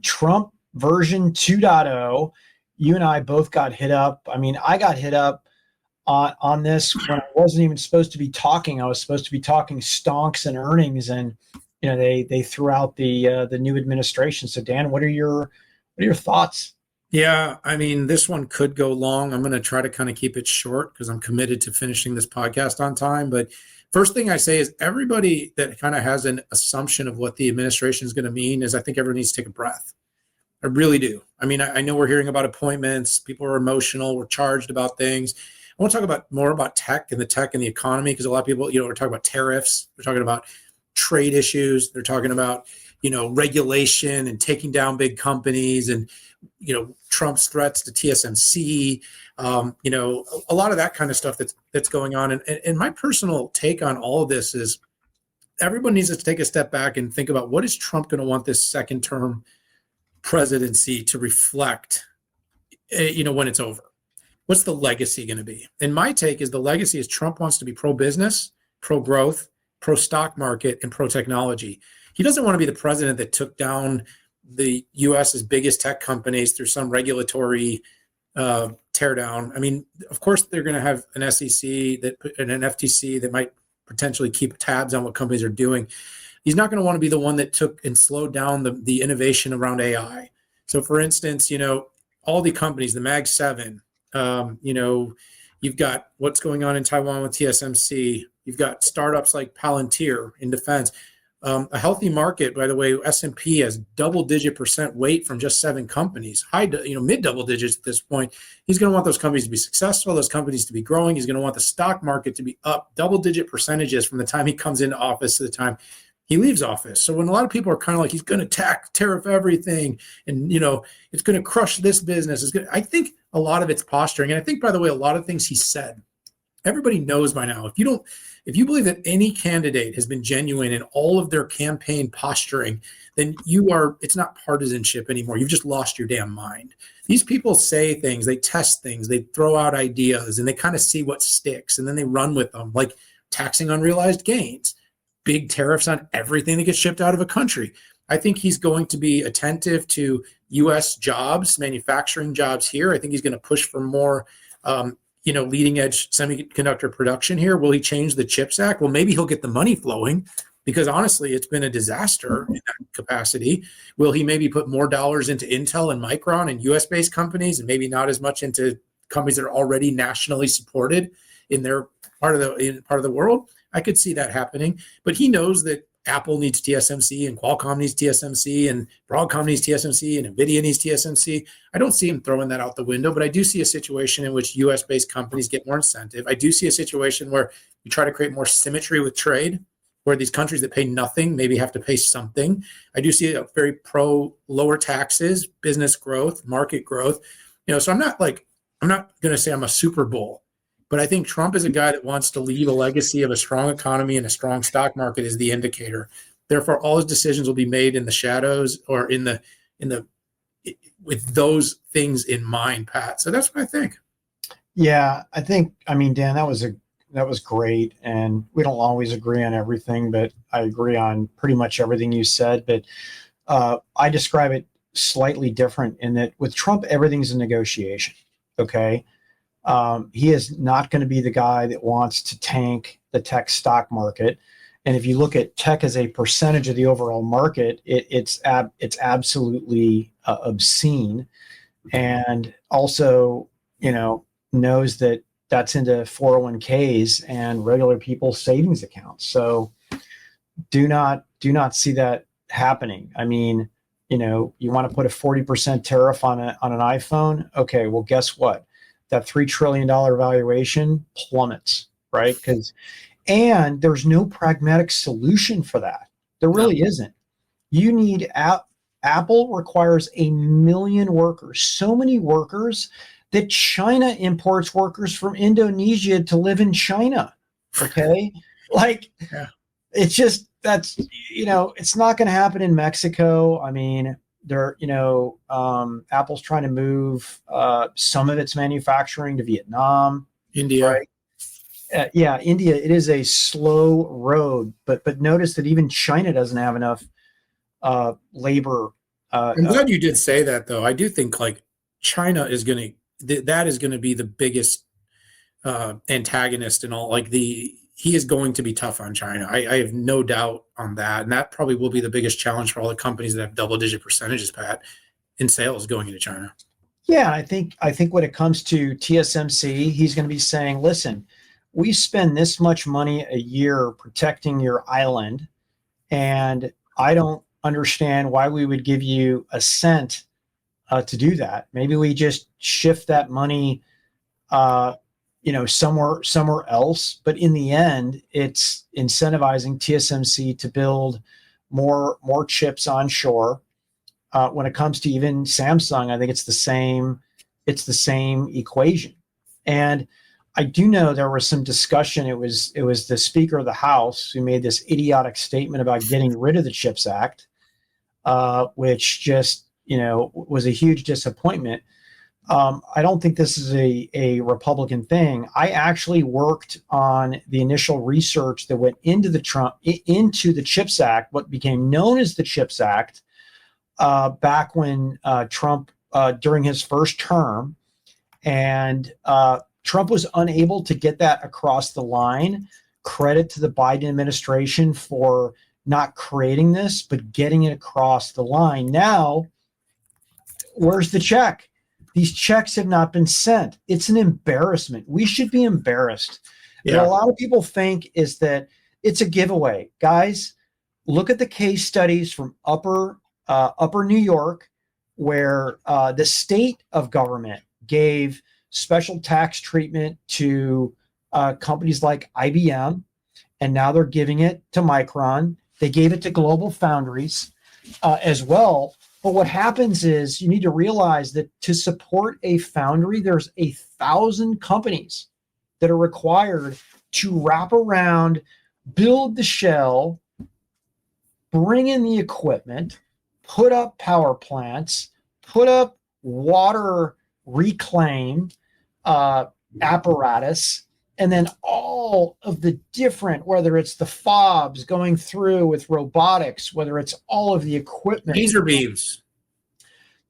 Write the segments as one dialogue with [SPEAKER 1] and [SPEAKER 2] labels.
[SPEAKER 1] Trump version 2.0. You and I both got hit up. I mean, I got hit up on this when I wasn't even supposed to be talking. I was supposed to be talking stonks and earnings, and they threw out the new administration. So Dan, what are your thoughts?
[SPEAKER 2] Yeah, I mean, this one could go long. I'm going to try to kind of keep it short because I'm committed to finishing this podcast on time. But first thing I say is everybody that kind of has an assumption of what the administration is going to mean is I think everyone needs to take a breath. I really do. I mean, I know we're hearing about appointments. People are emotional. We're charged about things. I want to talk about more about tech and the economy because a lot of people, we're talking about tariffs. We're talking about trade issues. They're talking about, regulation and taking down big companies and, Trump's threats to TSMC, a lot of that kind of stuff that's going on. And my personal take on all of this is everyone needs to take a step back and think about what is Trump going to want this second term presidency to reflect, when it's over. What's the legacy going to be? And my take is the legacy is Trump wants to be pro-business, pro-growth, pro-stock market, and pro-technology. He doesn't want to be the president that took down the U.S.'s biggest tech companies through some regulatory teardown. I mean, of course, they're going to have an SEC and an FTC that might potentially keep tabs on what companies are doing. He's not going to want to be the one that took and slowed down the innovation around AI. So, for instance, all the companies, the Mag 7, you've got what's going on in Taiwan with TSMC. You've got startups like Palantir in defense. A healthy market, by the way, S&P has double-digit % weight from just 7 companies, mid double digits at this point. He's going to want those companies to be successful, those companies to be growing. He's going to want the stock market to be up double-digit percentages from the time he comes into office to the time he leaves office. So when a lot of people are kind of like, he's going to tariff everything, and it's going to crush this business. I think a lot of it's posturing, and I think, by the way, a lot of things he said, everybody knows by now. If you believe that any candidate has been genuine in all of their campaign posturing, then it's not partisanship anymore. You've just lost your damn mind. These people say things, they test things, they throw out ideas, and they kind of see what sticks, and then they run with them, like taxing unrealized gains, big tariffs on everything that gets shipped out of a country. I think he's going to be attentive to U.S. jobs, manufacturing jobs here. I think he's going to push for more leading edge semiconductor production here. Will he change the CHIPS Act? Well, maybe he'll get the money flowing because honestly, it's been a disaster in that capacity. Will he maybe put more dollars into Intel and Micron and US based companies and maybe not as much into companies that are already nationally supported in their part of the world? I could see that happening, but he knows that Apple needs TSMC and Qualcomm needs TSMC and Broadcom needs TSMC and NVIDIA needs TSMC. I don't see him throwing that out the window, but I do see a situation in which US-based companies get more incentive. I do see a situation where you try to create more symmetry with trade, where these countries that pay nothing maybe have to pay something. I do see a very pro lower taxes, business growth, market growth. So I'm not going to say I'm a Super Bowl, but I think Trump is a guy that wants to leave a legacy of a strong economy and a strong stock market as the indicator. Therefore, all his decisions will be made in the shadows or with those things in mind, Pat. So that's what I think.
[SPEAKER 1] Yeah, Dan, that was great. And we don't always agree on everything, but I agree on pretty much everything you said. But I describe it slightly different in that with Trump, everything's a negotiation. Okay. He is not going to be the guy that wants to tank the tech stock market. And if you look at tech as a percentage of the overall market, it's absolutely obscene. And also, knows that that's into 401ks and regular people's savings accounts. So do not see that happening. I mean, you want to put a 40% tariff on an iPhone. Okay, well, guess what? That $3 trillion valuation plummets, right? And there's no pragmatic solution for that. There really isn't. You need Apple requires 1 million workers, so many workers that China imports workers from Indonesia to live in China. Okay. It's just, it's not going to happen in Mexico. I mean, Apple's trying to move some of its manufacturing to Vietnam,
[SPEAKER 2] India.
[SPEAKER 1] Right? India. It is a slow road, but notice that even China doesn't have enough labor
[SPEAKER 2] I'm glad you did say that, though. I do think like China is going to that is going to be the biggest antagonist and all. Like he is going to be tough on China. I have no doubt on that, and that probably will be the biggest challenge for all the companies that have double-digit percentages, Pat, in sales going into China.
[SPEAKER 1] Yeah, I think when it comes to TSMC, he's going to be saying, "Listen, we spend this much money a year protecting your island, and I don't understand why we would give you a cent to do that. Maybe we just shift that money, somewhere else. But in the end, it's incentivizing TSMC to build more chips onshore. When it comes to even Samsung, I think it's the same. It's the same equation. And I do know there was some discussion. It was the Speaker of the House who made this idiotic statement about getting rid of the CHIPS Act, which just was a huge disappointment. I don't think this is a Republican thing. I actually worked on the initial research that went into the CHIPS Act, what became known as the CHIPS Act, back when Trump, during his first term, and Trump was unable to get that across the line. Credit to the Biden administration for not creating this, but getting it across the line. Now, where's the check? These checks have not been sent. It's an embarrassment. We should be embarrassed.
[SPEAKER 2] Yeah.
[SPEAKER 1] What a lot of people think is that it's a giveaway. Guys, look at the case studies from upper New York, where the state of government gave special tax treatment to companies like IBM, and now they're giving it to Micron. They gave it to Global Foundries as well. But what happens is you need to realize that to support a foundry, there's 1,000 companies that are required to wrap around, build the shell, bring in the equipment, put up power plants, put up water reclaim apparatus, and then all of the different, whether it's the fobs going through with robotics, whether it's all of the equipment.
[SPEAKER 2] Laser beams.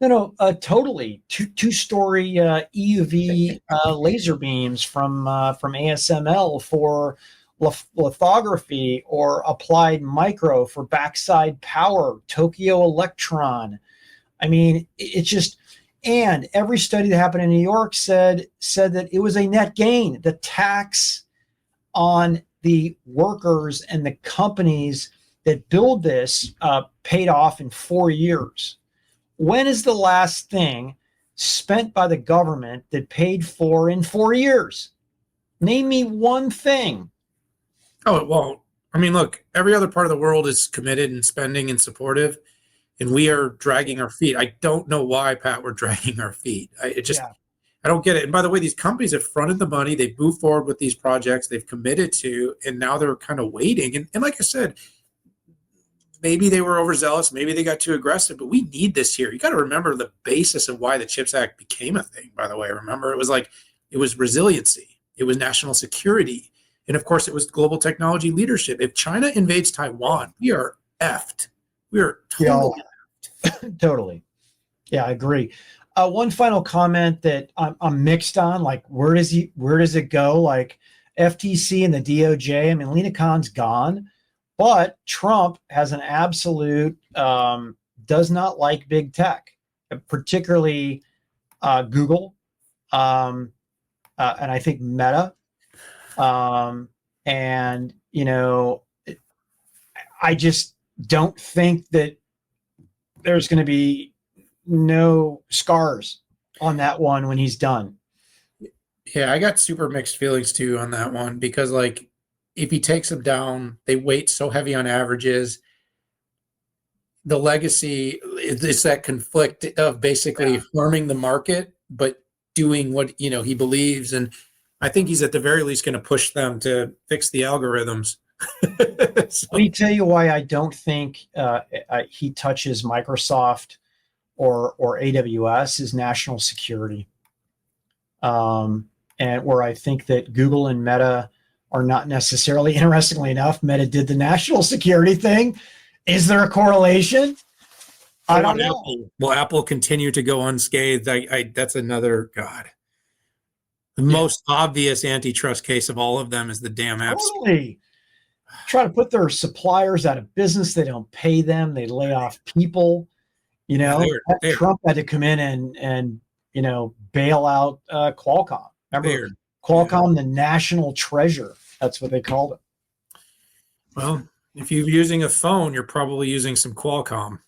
[SPEAKER 1] No, totally. Two-story EUV laser beams from ASML for lithography, or Applied Micro for backside power, Tokyo Electron. I mean, it's just, and every study that happened in New York said that it was a net gain. The tax on the workers and the companies that build this paid off in 4 years. When is the last thing spent by the government that paid for in 4 years? Name me one thing.
[SPEAKER 2] Oh, it won't. I mean, look, every other part of the world is committed and spending and supportive, and we are dragging our feet. I don't know why, Pat, we're dragging our feet. I don't get it. And by the way, these companies have fronted the money. They've moved forward with these projects. They've committed to, and now they're kind of waiting. And like I said, maybe they were overzealous. Maybe they got too aggressive, but we need this here. You got to remember the basis of why the CHIPS Act became a thing, by the way. Remember, it was resiliency. It was national security. And of course, it was global technology leadership. If China invades Taiwan, we are effed. We are totally effed.
[SPEAKER 1] Totally. Yeah, I agree. One final comment that I'm mixed on, like where does it go? Like FTC and the DOJ. I mean, Lena Khan's gone, but Trump has an absolute does not like big tech, particularly Google, and I think Meta. And I just don't think that there's going to be no scars on that one when he's done.
[SPEAKER 2] Yeah, I got super mixed feelings too on that one, because like if he takes them down, they weight so heavy on averages. The legacy is that conflict of basically harming the market, but doing what he believes. And I think he's at the very least going to push them to fix the algorithms.
[SPEAKER 1] So, let me tell you why I don't think he touches Microsoft or AWS is national security. And where I think that Google and Meta are not necessarily, interestingly enough, Meta did the national security thing. Is there a correlation? I
[SPEAKER 2] Or
[SPEAKER 1] don't
[SPEAKER 2] will
[SPEAKER 1] know.
[SPEAKER 2] Will Apple continue to go unscathed? That's another God. The
[SPEAKER 1] Yeah.
[SPEAKER 2] most obvious antitrust case of all of them is the damn app store.
[SPEAKER 1] Totally. Try to put their suppliers out of business. They don't pay them. They lay off people.
[SPEAKER 2] Yeah, they're
[SPEAKER 1] Trump had to come in and bail out Qualcomm. Remember,
[SPEAKER 2] they're yeah.
[SPEAKER 1] Qualcomm, the national treasure. That's what they called it.
[SPEAKER 2] Well, if you're using a phone, you're probably using some Qualcomm.